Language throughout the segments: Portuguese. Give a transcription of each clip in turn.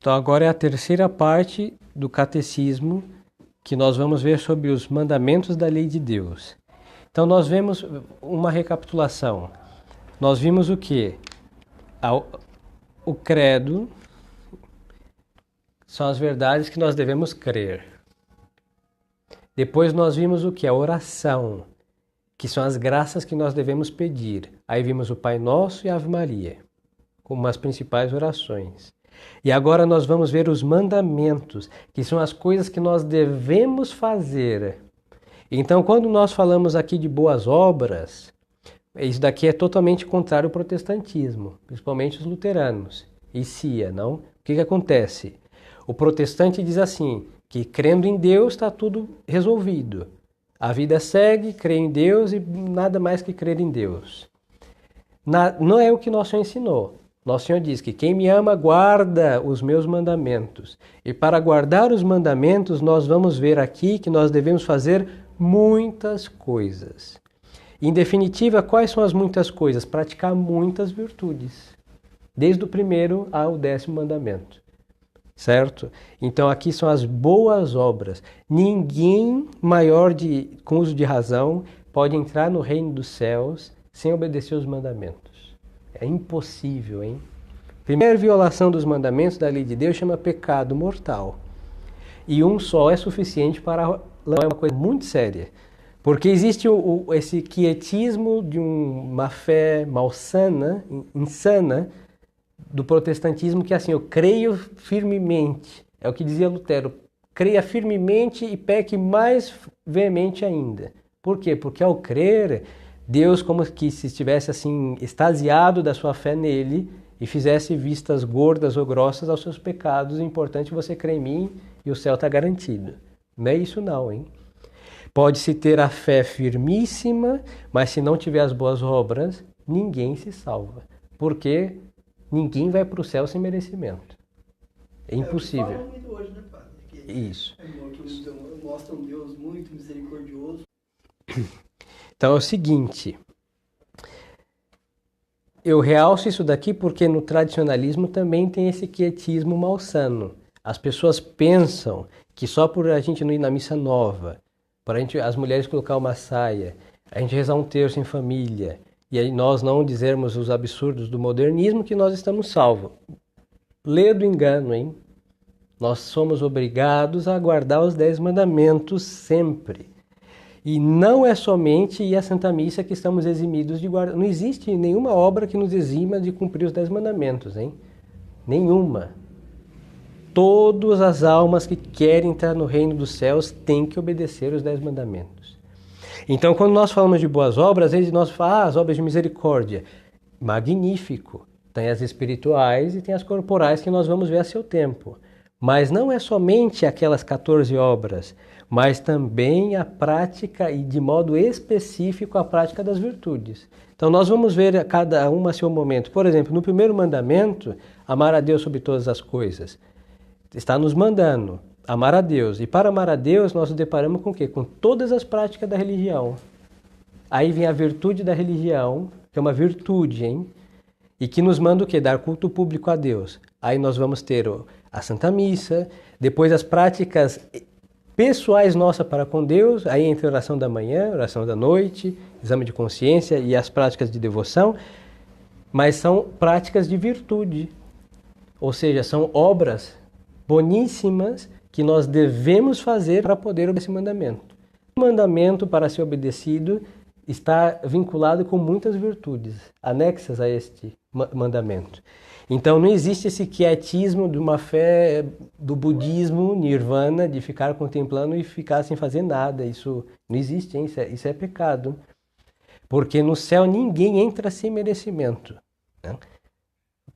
Então agora é a terceira parte do catecismo que nós vamos ver sobre os mandamentos da lei de Deus. Então nós vemos uma recapitulação. Nós vimos o quê? O credo são as verdades que nós devemos crer. Depois nós vimos o que? A oração, que são as graças que nós devemos pedir. Aí vimos o Pai Nosso e a Ave Maria, como as principais orações. E agora nós vamos ver os mandamentos, que são as coisas que nós devemos fazer. Então, quando nós falamos aqui de boas obras, isso daqui é totalmente contrário ao protestantismo, principalmente os luteranos e CIA, não? O que acontece? O protestante diz assim, que crendo em Deus está tudo resolvido. A vida segue, crê em Deus e nada mais que crer em Deus. Não é o que nosso Senhor ensinou. Nosso Senhor diz que quem me ama guarda os meus mandamentos. E para guardar os mandamentos, nós vamos ver aqui que nós devemos fazer muitas coisas. Em definitiva, quais são as muitas coisas? Praticar muitas virtudes. Desde o primeiro ao 10º mandamento. Certo? Então aqui são as boas obras. Ninguém maior com uso de razão pode entrar no reino dos céus sem obedecer os mandamentos. É impossível, hein? Primeira violação dos mandamentos da lei de Deus chama pecado mortal. E um só é suficiente para... É uma coisa muito séria. Porque existe esse quietismo de uma fé malsana, insana, do protestantismo, que é assim, eu creio firmemente. É o que dizia Lutero. Creia firmemente e peque mais veemente ainda. Por quê? Porque ao crer... Deus, como que se estivesse assim extasiado da sua fé nele e fizesse vistas gordas ou grossas aos seus pecados. É importante você crer em mim e o céu está garantido. Não é isso não, hein? Pode-se ter a fé firmíssima, mas se não tiver as boas obras, ninguém se salva. Porque ninguém vai para o céu sem merecimento. É impossível. Fala muito hoje, né, padre? Que isso. Mostra um Deus muito misericordioso. Então é o seguinte, eu realço isso daqui porque no tradicionalismo também tem esse quietismo malsano. As pessoas pensam que só por a gente não ir na missa nova, por as mulheres colocar uma saia, a gente rezar um terço em família, e aí nós não dizermos os absurdos do modernismo, que nós estamos salvos. Lê do engano, hein? Nós somos obrigados a guardar os 10 mandamentos sempre. E não é somente ir à Santa Missa que estamos eximidos de guardar. Não existe nenhuma obra que nos exima de cumprir os 10 mandamentos, hein? Nenhuma. Todas as almas que querem entrar no reino dos céus têm que obedecer os 10 mandamentos. Então, quando nós falamos de boas obras, às vezes nós falamos, as obras de misericórdia. Magnífico. Tem as espirituais e tem as corporais que nós vamos ver a seu tempo. Mas não é somente aquelas 14 obras, mas também a prática e de modo específico a prática das virtudes. Então nós vamos ver cada uma a seu momento. Por exemplo, no primeiro mandamento, amar a Deus sobre todas as coisas. Está nos mandando amar a Deus. E para amar a Deus nós nos deparamos com o quê? Com todas as práticas da religião. Aí vem a virtude da religião, que é uma virtude, hein? E que nos manda o quê? Dar culto público a Deus. Aí nós vamos ter a Santa Missa, depois as práticas pessoais nossas para com Deus, aí entra a oração da manhã, oração da noite, exame de consciência e as práticas de devoção, mas são práticas de virtude, ou seja, são obras boníssimas que nós devemos fazer para poder obedecer esse mandamento. O mandamento para ser obedecido está vinculado com muitas virtudes anexas a este mandamento. Então não existe esse quietismo de uma fé do budismo, nirvana, de ficar contemplando e ficar sem fazer nada. Isso não existe, hein? Isso é pecado. Porque no céu ninguém entra sem merecimento, né?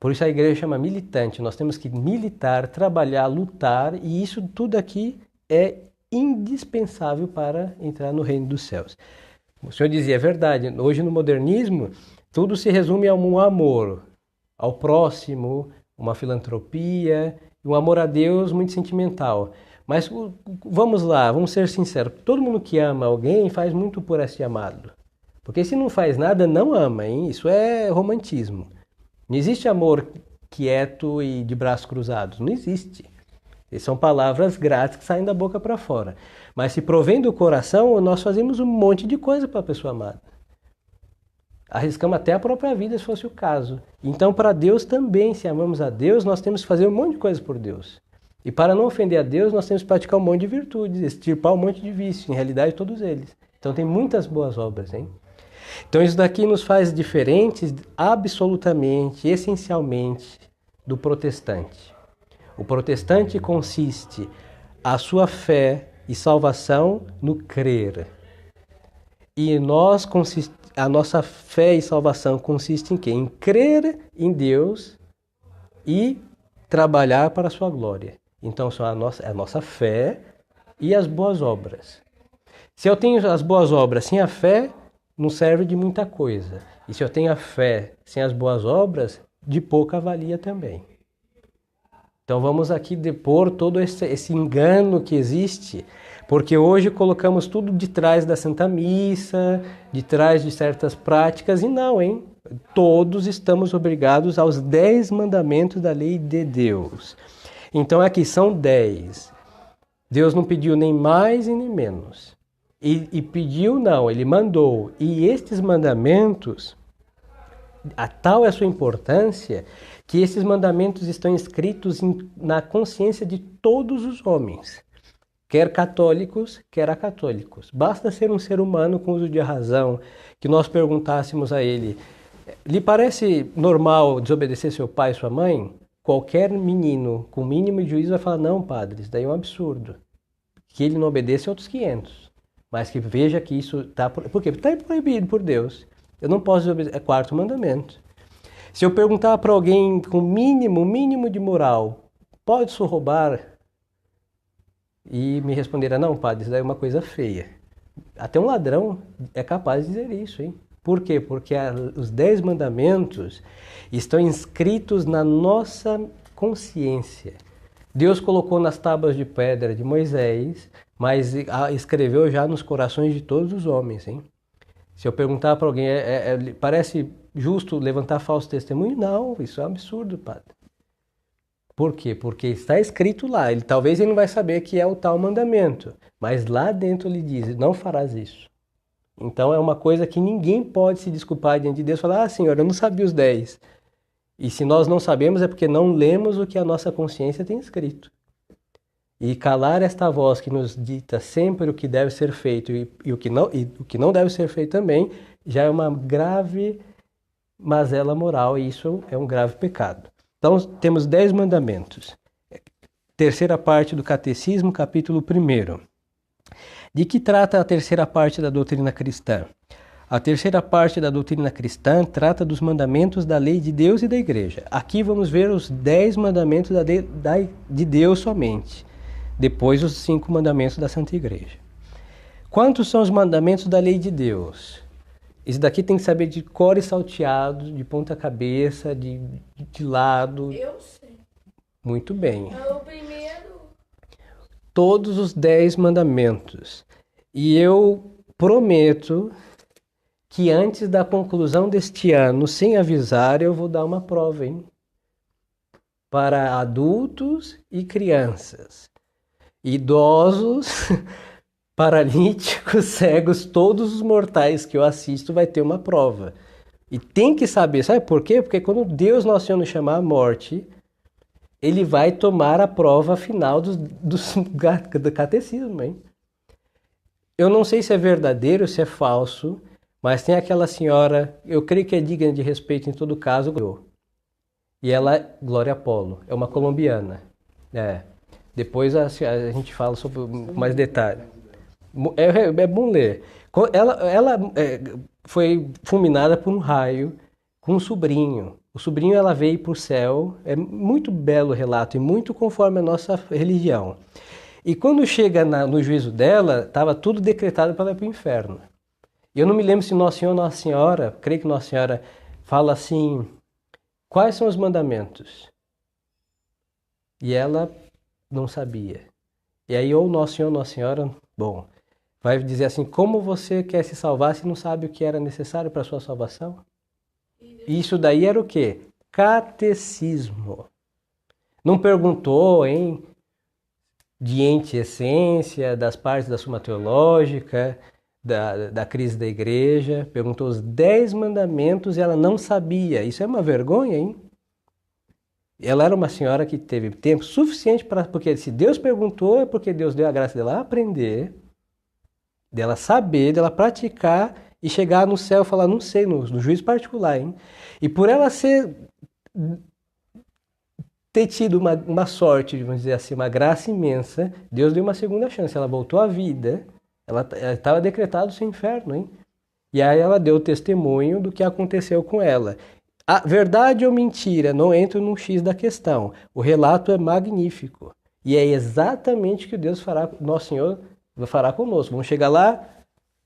Por isso a igreja chama militante. Nós temos que militar, trabalhar, lutar, e isso tudo aqui é indispensável para entrar no reino dos céus. O senhor dizia, é verdade, hoje no modernismo tudo se resume a um amor ao próximo, uma filantropia, um amor a Deus muito sentimental. Mas vamos lá, vamos ser sinceros, todo mundo que ama alguém faz muito por esse amado. Porque se não faz nada, não ama, hein? Isso é romantismo. Não existe amor quieto e de braços cruzados. Não existe. E são palavras grátis que saem da boca para fora. Mas se provém do coração, nós fazemos um monte de coisa para a pessoa amada. Arriscamos até a própria vida, se fosse o caso. Então, para Deus também, se amamos a Deus, nós temos que fazer um monte de coisa por Deus. E para não ofender a Deus, nós temos que praticar um monte de virtudes, extirpar um monte de vícios, em realidade todos eles. Então tem muitas boas obras, hein? Então isso daqui nos faz diferentes absolutamente, essencialmente, do protestante. O protestante consiste a sua fé e salvação no crer. E a nossa fé e salvação consiste em quê? Em crer em Deus e trabalhar para a sua glória. Então são a nossa fé e as boas obras. Se eu tenho as boas obras sem a fé, não serve de muita coisa. E se eu tenho a fé sem as boas obras, de pouca valia também. Então vamos aqui depor todo esse engano que existe, porque hoje colocamos tudo de trás da Santa Missa, de trás de certas práticas, e não, hein? Todos estamos obrigados aos 10 mandamentos da lei de Deus. Então aqui são 10. Deus não pediu nem mais e nem menos. E pediu não, ele mandou. E estes mandamentos, a tal é a sua importância, que esses mandamentos estão escritos na consciência de todos os homens, quer católicos, quer acatólicos. Basta ser um ser humano com uso de razão, que nós perguntássemos a ele, lhe parece normal desobedecer seu pai e sua mãe? Qualquer menino com mínimo de juízo vai falar, não, padre, isso daí é um absurdo. Que ele não obedeça outros 500. Mas que veja que isso está... Por quê? Está proibido por Deus. Eu não posso desobedecer. É 4º mandamento. Se eu perguntar para alguém com mínimo de moral, pode só roubar? E me responderá, não, padre, isso daí é uma coisa feia. Até um ladrão é capaz de dizer isso, hein? Por quê? Porque os 10 mandamentos estão inscritos na nossa consciência. Deus colocou nas tábuas de pedra de Moisés, mas escreveu já nos corações de todos os homens, hein? Se eu perguntar para alguém, parece justo levantar falso testemunho? Não, isso é um absurdo, padre. Por quê? Porque está escrito lá. Talvez ele não vai saber que é o tal mandamento, mas lá dentro ele diz, não farás isso. Então é uma coisa que ninguém pode se desculpar diante de Deus e falar, Senhor, eu não sabia os 10. E se nós não sabemos é porque não lemos o que a nossa consciência tem escrito. E calar esta voz que nos dita sempre o que deve ser feito e o que não deve ser feito também, já é uma grave mazela moral e isso é um grave pecado. Então temos 10 mandamentos. Terceira parte do Catecismo, capítulo 1. De que trata a terceira parte da doutrina cristã? A terceira parte da doutrina cristã trata dos mandamentos da lei de Deus e da Igreja. Aqui vamos ver os 10 mandamentos de Deus somente. Depois os 5 mandamentos da Santa Igreja. Quantos são os mandamentos da lei de Deus? Isso daqui tem que saber de cor e salteado, de ponta cabeça, de lado. Eu sei. Muito bem. É o primeiro. Todos os 10 mandamentos. E eu prometo que antes da conclusão deste ano, sem avisar, eu vou dar uma prova, hein? Para adultos e crianças. Idosos, paralíticos, cegos, todos os mortais que eu assisto vai ter uma prova. E tem que saber, sabe por quê? Porque quando Deus Nosso Senhor nos chamar à morte, Ele vai tomar a prova final do catecismo, hein? Eu não sei se é verdadeiro, se é falso, mas tem aquela senhora, eu creio que é digna de respeito em todo caso, e ela, Glória Polo, é uma colombiana. Depois a gente fala sobre mais detalhes. É bom ler. Ela foi fulminada por um raio com um sobrinho. O sobrinho ela veio para o céu. É muito belo o relato e muito conforme a nossa religião. E quando chega no juízo dela, estava tudo decretado para ela ir para o inferno. Eu não me lembro se Nosso Senhor ou Nossa Senhora, creio que Nossa Senhora fala assim, quais são os mandamentos? E ela não sabia. E aí ou Nosso Senhor ou Nossa Senhora, bom, vai dizer assim, como você quer se salvar se não sabe o que era necessário para a sua salvação? E isso daí era o quê? catecismo. Não perguntou, de ente e essência, das partes da Suma Teológica, da crise da igreja. Perguntou os 10 mandamentos e ela não sabia. Isso é uma vergonha, hein? Ela era uma senhora que teve tempo suficiente para... Porque se Deus perguntou, é porque Deus deu a graça dela aprender, dela saber, dela praticar e chegar no céu e falar, não sei, no juízo particular, hein? E por ela ter tido uma sorte, vamos dizer assim, uma graça imensa, Deus deu uma segunda chance. Ela voltou à vida, ela estava decretado o seu inferno, hein? E aí ela deu testemunho do que aconteceu com ela. A verdade ou mentira, não entro no X da questão. O relato é magnífico. E é exatamente o que Deus fará, nosso Senhor fará conosco. Vamos chegar lá,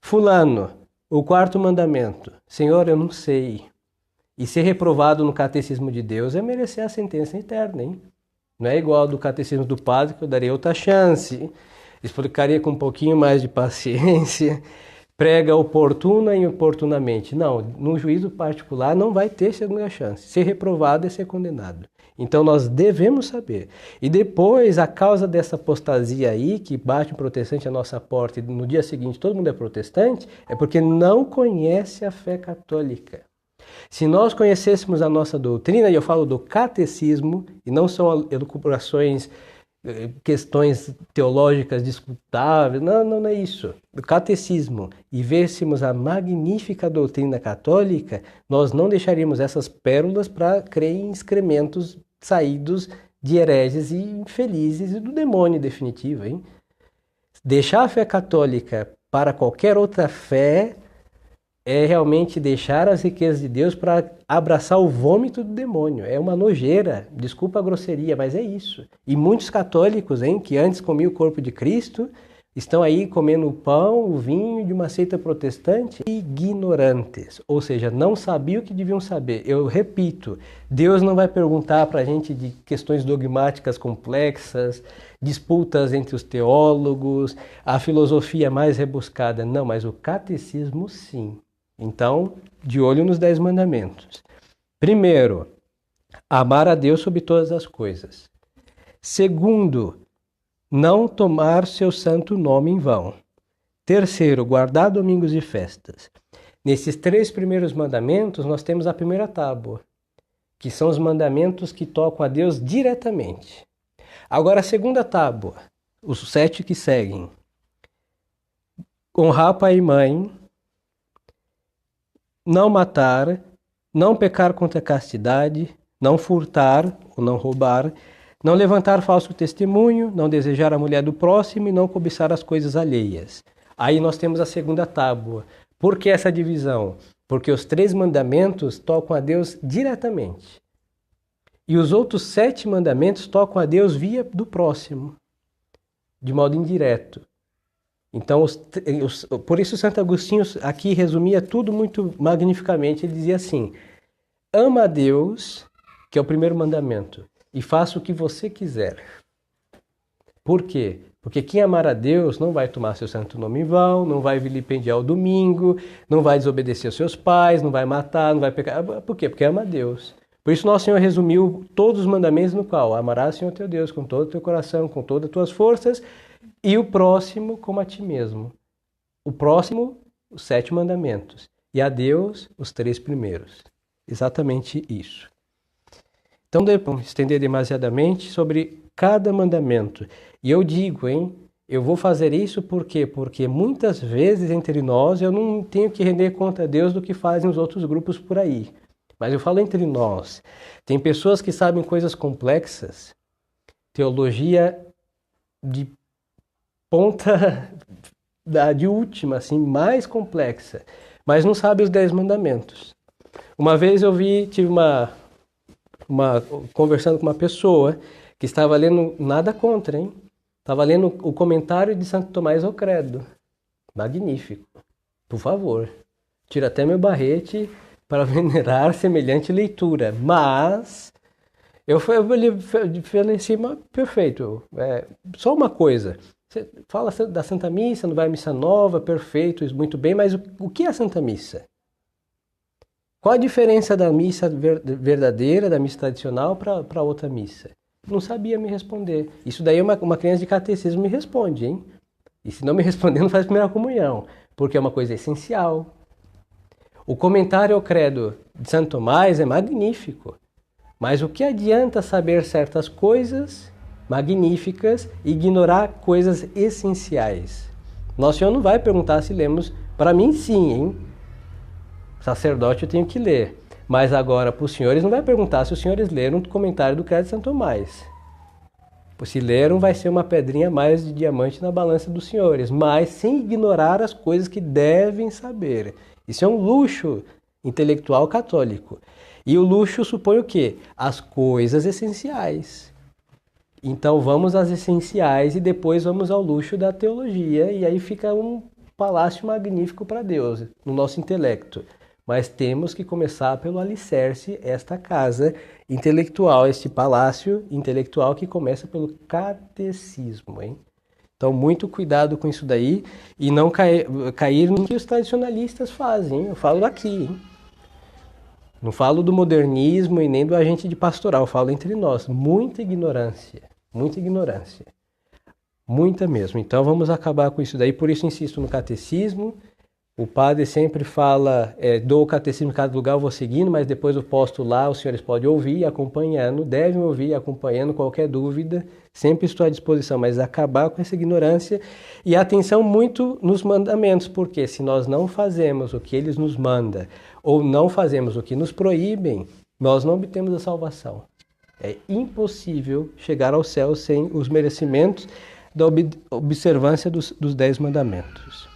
fulano, o 4º mandamento. Senhor, eu não sei. E ser reprovado no catecismo de Deus é merecer a sentença eterna, hein? Não é igual ao do catecismo do padre, que eu daria outra chance. Explicaria com um pouquinho mais de paciência. Prega oportuna e oportunamente. Não, no juízo particular não vai ter segunda chance. Ser reprovado é ser condenado. Então nós devemos saber. E depois, a causa dessa apostasia aí, que bate um protestante à nossa porta e no dia seguinte todo mundo é protestante, é porque não conhece a fé católica. Se nós conhecêssemos a nossa doutrina, e eu falo do catecismo, e não são elucubrações, questões teológicas discutáveis, não é isso. O catecismo, e vêssemos a magnífica doutrina católica, nós não deixaríamos essas pérolas para crer em excrementos saídos de hereges e infelizes e do demônio definitivo, hein? Deixar a fé católica para qualquer outra fé é realmente deixar as riquezas de Deus para abraçar o vômito do demônio. É uma nojeira, desculpa a grosseria, mas é isso. E muitos católicos, que antes comiam o corpo de Cristo, estão aí comendo o pão, o vinho de uma seita protestante, ignorantes. Ou seja, não sabiam o que deviam saber. Eu repito, Deus não vai perguntar para a gente de questões dogmáticas complexas, disputas entre os teólogos, a filosofia mais rebuscada. Não, mas o catecismo sim. Então, de olho nos 10 mandamentos. Primeiro, amar a Deus sobre todas as coisas. Segundo, não tomar seu santo nome em vão. Terceiro, guardar domingos e festas. Nesses 3 primeiros mandamentos, nós temos a primeira tábua, que são os mandamentos que tocam a Deus diretamente. Agora, a segunda tábua, os 7 que seguem. Honrar pai e mãe, não matar, não pecar contra a castidade, não furtar ou não roubar, não levantar falso testemunho, não desejar a mulher do próximo e não cobiçar as coisas alheias. Aí nós temos a segunda tábua. Por que essa divisão? Porque os 3 mandamentos tocam a Deus diretamente. E os outros 7 mandamentos tocam a Deus via do próximo, de modo indireto. Então, por isso Santo Agostinho aqui resumia tudo muito magnificamente. Ele dizia assim, ama a Deus, que é o primeiro mandamento, e faça o que você quiser. Por quê? Porque quem amar a Deus não vai tomar seu santo nome em vão, não vai vilipendiar o domingo, não vai desobedecer aos seus pais, não vai matar, não vai pecar. Por quê? Porque ama a Deus. Por isso nosso Senhor resumiu todos os mandamentos no qual amarás o Senhor teu Deus com todo o teu coração, com todas as tuas forças, e o próximo como a ti mesmo. O próximo, os 7 mandamentos. E a Deus, os 3 primeiros. Exatamente isso. Então, depois, estender demasiadamente sobre cada mandamento. E eu digo, eu vou fazer isso por quê? Porque muitas vezes entre nós eu não tenho que render conta a Deus do que fazem os outros grupos por aí. Mas eu falo entre nós. Tem pessoas que sabem coisas complexas, teologia de ponta de última, assim, mais complexa, mas não sabe os 10 mandamentos. Uma vez eu tive conversando com uma pessoa que estava lendo, nada contra, estava lendo o comentário de Santo Tomás ao Credo. Magnífico. Por favor, tira até meu barrete para venerar semelhante leitura. Mas eu falei assim, perfeito, só uma coisa. Você fala da Santa Missa, não vai à Missa Nova, perfeito, isso muito bem, mas o que é a Santa Missa? Qual a diferença da missa verdadeira, da missa tradicional, para outra missa? Não sabia me responder. Isso daí uma criança de catecismo me responde, hein? E se não me responder, não faz primeira comunhão, porque é uma coisa essencial. O comentário ao credo de Santo Tomás é magnífico, mas o que adianta saber certas coisas magníficas e ignorar coisas essenciais? Nosso Senhor não vai perguntar se lemos. Para mim, sim, hein? Sacerdote eu tenho que ler. Mas agora, para os senhores, não vai perguntar se os senhores leram o comentário do credo de Santo Tomás. Se leram, vai ser uma pedrinha a mais de diamante na balança dos senhores, mas sem ignorar as coisas que devem saber. Isso é um luxo intelectual católico. E o luxo supõe o quê? As coisas essenciais. Então vamos às essenciais e depois vamos ao luxo da teologia, e aí fica um palácio magnífico para Deus, no nosso intelecto. Mas temos que começar pelo alicerce, esta casa intelectual, este palácio intelectual que começa pelo catecismo, hein? Então, muito cuidado com isso daí e não cair no que os tradicionalistas fazem, hein? Eu falo aqui, hein? Não falo do modernismo e nem do agente de pastoral, eu falo entre nós. Muita ignorância, muita mesmo. Então, vamos acabar com isso daí, por isso insisto no catecismo. O padre sempre fala, dou o catecismo em cada lugar, eu vou seguindo, mas depois eu posto lá, os senhores podem ouvir acompanhando, devem ouvir acompanhando, qualquer dúvida, sempre estou à disposição, mas acabar com essa ignorância e atenção muito nos mandamentos, porque se nós não fazemos o que eles nos mandam, ou não fazemos o que nos proíbem, nós não obtemos a salvação. É impossível chegar ao céu sem os merecimentos da observância dos 10 mandamentos.